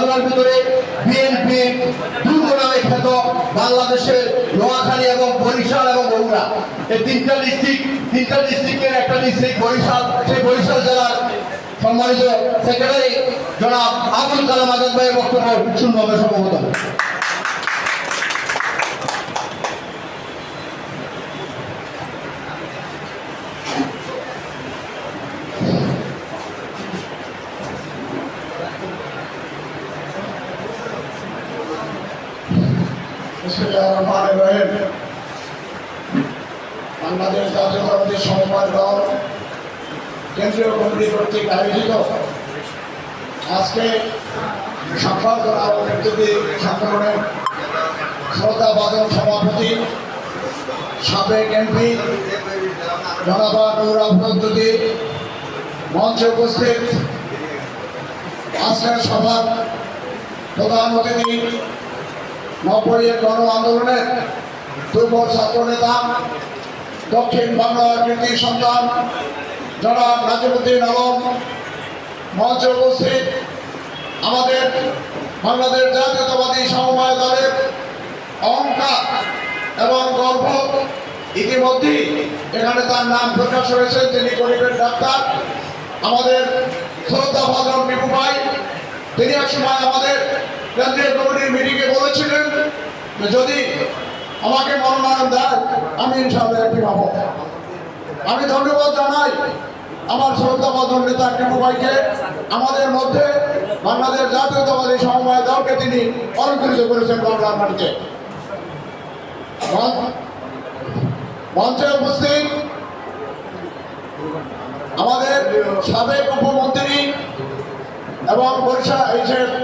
ভিতরে বিএনপি দুর্গ নামে খ্যাত বাংলাদেশের নোয়াখালী এবং বরিশাল এবং বগুড়া এই তিনটা ডিস্ট্রিক্টের একটা ডিস্ট্রিক্ট বরিশাল। সেই বরিশাল জেলার সম্মানিত সেক্রেটারি জনাব আবুল কালাম আজাদ ভাইয়ের বক্তব্য শুনবো আমরা সম্ভবত। বাংলাদেশ জাতীয়তাবাদী সমবায় দল কেন্দ্রীয় কমিটি কর্তৃক আয়োজিত আজকে সংবাদ নেতৃত্বে সংগঠনের শ্রদ্ধাভাজন সভাপতি সাবেক এমপি জনাবা নুর আফরোজী মঞ্চে উপস্থিত, আজকের সভার প্রধান অতিথি 90-এর গণ আন্দোলনের দুর্বল ছাত্র নেতা দক্ষিণ বাংলার কৃতি সন্তান জনাব নাজিমুদ্দিন আলম, মঞ্চে উপস্থিত আমাদের বাংলাদেশ জাতীয়তাবাদী সমবায় দলের অহংকার এবং গর্ব, ইতিমধ্যেই এখানে তার নাম প্রকাশ হয়েছে, তিনি গরিবের ডাক্তার আমাদের শ্রদ্ধাভাজন বিপু ভাই। তিনি এক সময় আমাদের কেন্দ্রীয় কমিটির মিটিংয়ে বলেছিলেন যদি আমাকে মনোনয়ন দেয় আমি ইনশাআল্লাহ একটি পাবো। আমি ধন্যবাদ জানাই আমার শ্রদ্ধাভাজন নেতা বিপু ভাইকে, আমাদের মধ্যে বাংলাদেশ জাতীয়তাবাদী সমবায় দলকে তিনি অলঙ্কৃত করেছেন বাংলার মাটিতে। মঞ্চে উপস্থিত আমাদের সাবেক উপমন্ত্রী এবং বরিশাল